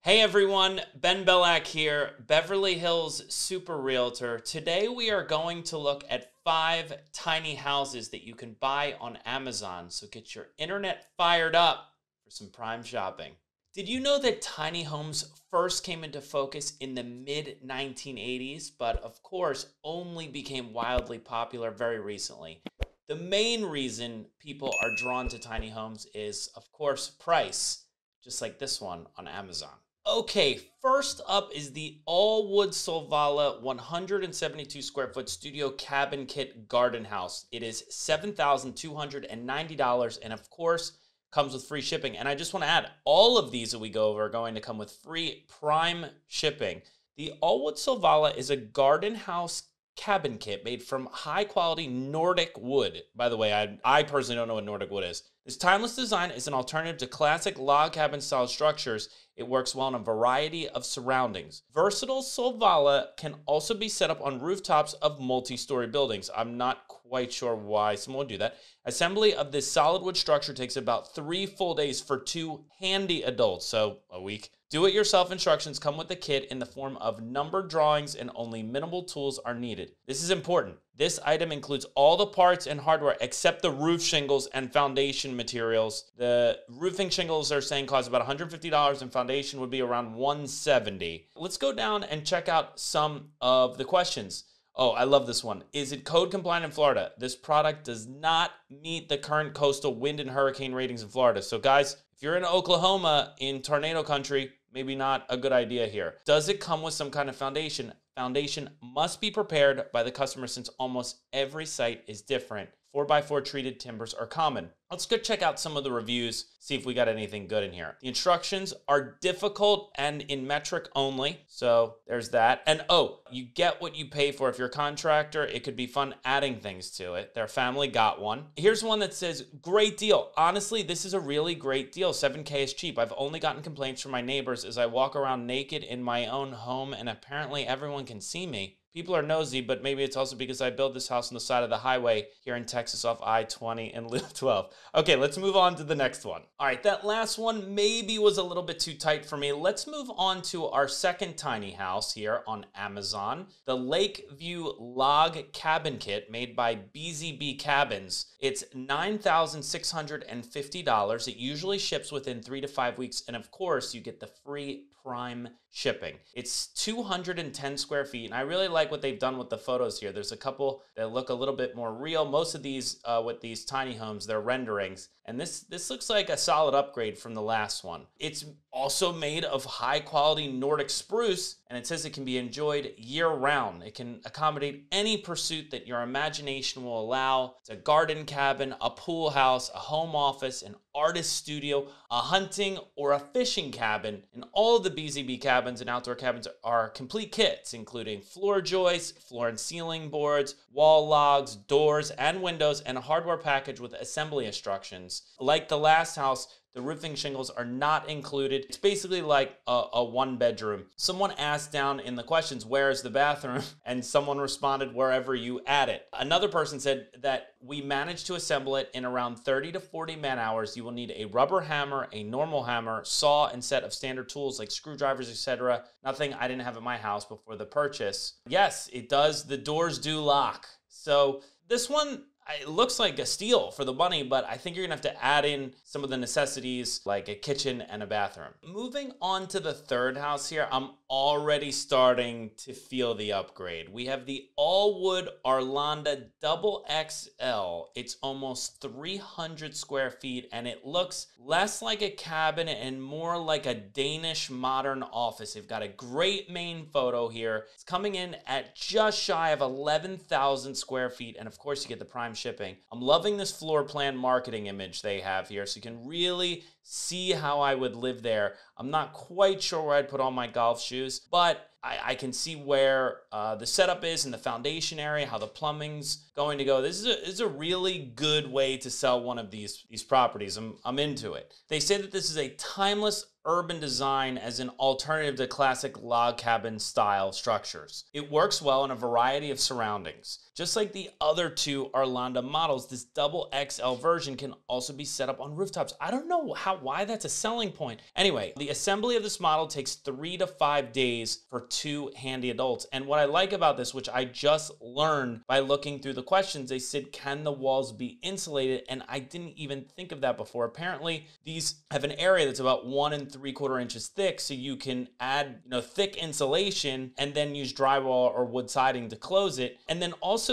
Hey everyone, Ben Belack here, Beverly Hills Super Realtor. Today we are going to look at 5 tiny houses that you can buy on Amazon. So get your internet fired up for some prime shopping. Did you know that tiny homes first came into focus in the mid-1980s, but of course only became wildly popular very recently? The main reason people are drawn to tiny homes is, of course, price, just like this one on Amazon. Okay, first up is the Allwood Solvalla 172 square foot studio cabin kit garden house. It is $7,290 and of course comes with free shipping. And I just want to add, all of these that we go over are going to come with free prime shipping. The Allwood Solvalla is a garden house cabin kit made from high quality Nordic wood. By the way, I personally don't know what Nordic wood is. This timeless design is an alternative to classic log cabin style structures. It works well in a variety of surroundings. Versatile Solvalla can also be set up on rooftops of multi-story buildings. I'm not quite sure why someone would do that. Assembly of this solid wood structure takes about 3 full days for 2 handy adults, so a week. Do-it-yourself instructions come with the kit in the form of numbered drawings and only minimal tools are needed. This is important. This item includes all the parts and hardware except the roof shingles and foundation materials. The roofing shingles are saying cost about $150 and foundation would be around $170. Let's go down and check out some of the questions. Oh, I love this one. Is it code compliant in Florida? This product does not meet the current coastal wind and hurricane ratings in Florida. So guys, if you're in Oklahoma in tornado country, maybe not a good idea here. Does it come with some kind of foundation? Foundation must be prepared by the customer since almost every site is different. 4x4 treated timbers are common. Let's go check out some of the reviews, see if we got anything good in here. The instructions are difficult and in metric only, so there's that. And oh, you get what you pay for. If you're a contractor, it could be fun adding things to it. Their family got one. Here's one that says, great deal. Honestly, this is a really great deal. $7K is cheap. I've only gotten complaints from my neighbors as I walk around naked in my own home, and apparently everyone can see me. People are nosy, but maybe it's also because I built this house on the side of the highway here in Texas off I-20 and Loop 12. Okay, let's move on to the next one. All right, that last one maybe was a little bit too tight for me. Let's move on to our second tiny house here on Amazon. The Lakeview Log Cabin Kit made by BZB Cabins. It's $9,650. It usually ships within 3 to 5 weeks, and of course, you get the free prime shipping. It's 210 square feet, and I really like what they've done with the photos here. There's a couple that look a little bit more real. Most of these with these tiny homes, they're renderings, and this looks like a solid upgrade from the last one. It's also made of high quality Nordic spruce, and it says it can be enjoyed year round. It can accommodate any pursuit that your imagination will allow. It's a garden cabin, a pool house, a home office, an artist studio, a hunting or a fishing cabin, and all of the BZB cabins and outdoor cabins are complete kits, including floor joists, floor and ceiling boards, wall logs, doors and windows, and a hardware package with assembly instructions. Like the last house, the roofing shingles are not included. It's basically like a 1-bedroom. Someone asked down in the questions, where is the bathroom? And someone responded, wherever you add it. Another person said that we managed to assemble it in around 30 to 40 man hours. You will need a rubber hammer, a normal hammer, saw, and set of standard tools like screwdrivers, etc. Nothing I didn't have at my house before the purchase. Yes, it does. The doors do lock. So this one, it looks like a steal for the money, but I think you're gonna have to add in some of the necessities like a kitchen and a bathroom. Moving on to the third house here, I'm already starting to feel the upgrade. We have the Allwood Arlanda Double XL. It's almost 300 square feet, and it looks less like a cabin and more like a Danish modern office. They've got a great main photo here. It's coming in at just shy of 11,000 square feet, and of course you get the prime shipping. I'm loving this floor plan marketing image they have here, so you can really see how I would live there. I'm not quite sure where I'd put all my golf shoes, but I can see where the setup is in the foundation area, how the plumbing's going to go. This is a really good way to sell one of these properties. I'm into it. They say that this is a timeless urban design as an alternative to classic log cabin style structures. It works well in a variety of surroundings. Just like the other two Arlanda models, this Double XL version can also be set up on rooftops. I don't know why that's a selling point. Anyway, the assembly of this model takes 3 to 5 days for 2 handy adults. And what I like about this, which I just learned by looking through the questions, they said, can the walls be insulated? And I didn't even think of that before. Apparently, these have an area that's about 1 3/4 inches thick, so you can add, thick insulation and then use drywall or wood siding to close it. And then also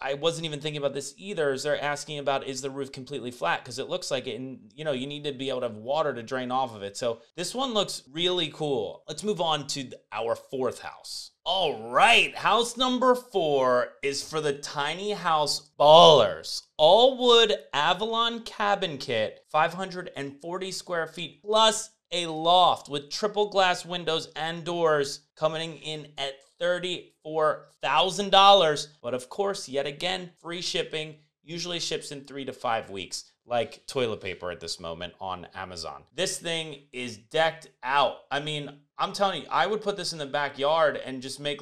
I wasn't even thinking about this either, is they're asking about, is the roof completely flat? Because it looks like it, and you need to be able to have water to drain off of it. So this one looks really cool. Let's move on to our 4th house. All right, house number 4 is for the tiny house ballers. All-wood Avalon cabin kit, 540 square feet, plus a loft with triple glass windows and doors, coming in at $34,000. But of course, yet again, free shipping, usually ships in 3 to 5 weeks, like toilet paper at this moment on Amazon. This thing is decked out. I mean, I'm telling you, I would put this in the backyard and just make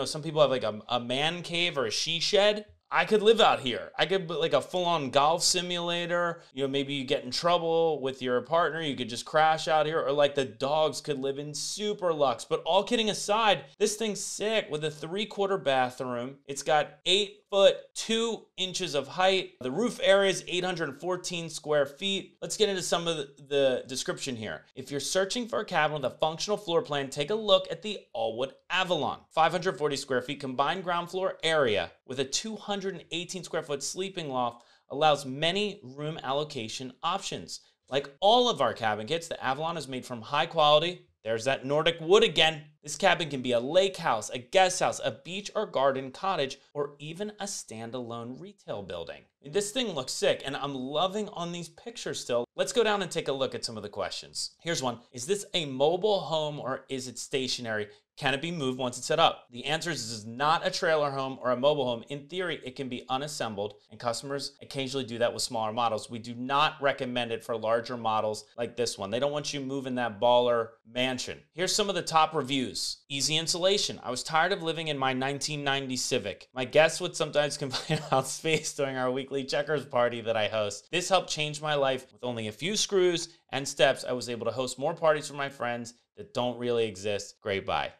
some people have like a man cave or a she shed. I could live out here. I could put like a full-on golf simulator. Maybe you get in trouble with your partner, you could just crash out here, or like the dogs could live in super luxe. But all kidding aside, this thing's sick with a 3/4 bathroom. It's got 8 foot 2 inches of height. The roof area is 814 square feet. Let's get into some of the description here. If you're searching for a cabin with a functional floor plan, take a look at the Allwood Avalon. 540 square feet combined ground floor area with a 218 square foot sleeping loft allows many room allocation options. Like all of our cabin kits, the Avalon is made from high quality. There's that Nordic wood again. This cabin can be a lake house, a guest house, a beach or garden cottage, or even a standalone retail building. This thing looks sick, and I'm loving on these pictures still. Let's go down and take a look at some of the questions. Here's one. Is this a mobile home or is it stationary? Can it be moved once it's set up? The answer is this is not a trailer home or a mobile home. In theory, it can be unassembled, and customers occasionally do that with smaller models. We do not recommend it for larger models like this one. They don't want you moving that baller mansion. Here's some of the top reviews. Easy insulation. I was tired of living in my 1990 Civic. My guests would sometimes complain about space during our weekly checkers party that I host. This helped change my life. With only a few screws and steps, I was able to host more parties for my friends that don't really exist. Great buy.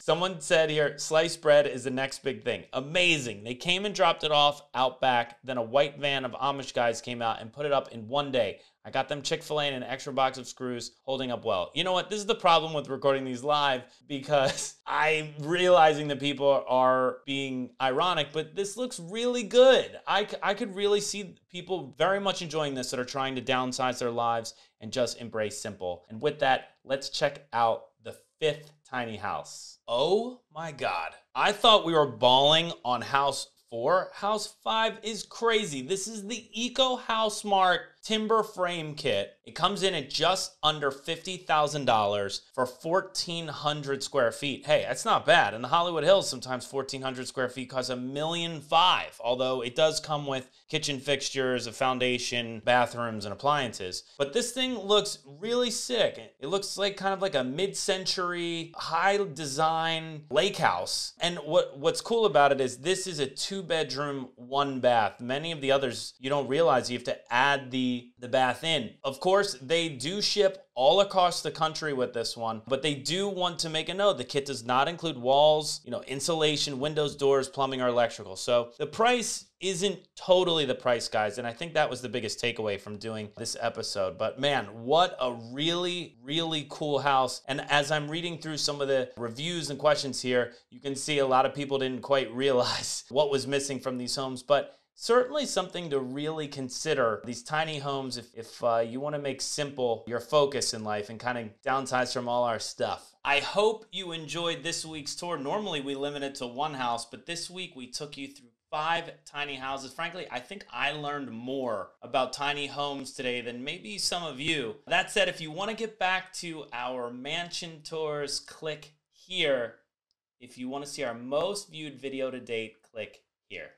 Someone said here, sliced bread is the next big thing. Amazing. They came and dropped it off out back. Then a white van of Amish guys came out and put it up in one day. I got them Chick-fil-A and an extra box of screws, holding up well. You know what? This is the problem with recording these live, because I'm realizing that people are being ironic, but this looks really good. I could really see people very much enjoying this that are trying to downsize their lives and just embrace simple. And with that, let's check out the 5th tiny house. Oh my God. I thought we were balling on house 4. House 5 is crazy. This is the EcoHouseMart timber frame kit. It comes in at just under $50,000 for 1,400 square feet. Hey, that's not bad. In the Hollywood Hills, sometimes 1,400 square feet costs $1.5 million, although it does come with kitchen fixtures, a foundation, bathrooms, and appliances. But this thing looks really sick. It looks like kind of like a mid-century, high-design lake house. And what's cool about it is this is a 2-bedroom, 1-bath. Many of the others, you don't realize you have to add the bath in. Of course, they do ship all across the country with this one, but they do want to make a note. The kit does not include walls, insulation, windows, doors, plumbing, or electrical. So the price isn't totally the price, guys. And I think that was the biggest takeaway from doing this episode. But man, what a really, really cool house. And as I'm reading through some of the reviews and questions here, you can see a lot of people didn't quite realize what was missing from these homes. But certainly something to really consider. These tiny homes, if you want to make simple your focus in life and kind of downsize from all our stuff. I hope you enjoyed this week's tour. Normally we limit it to 1 house, but this week we took you through 5 tiny houses. Frankly, I think I learned more about tiny homes today than maybe some of you. That said, if you want to get back to our mansion tours, click here. If you want to see our most viewed video to date, click here.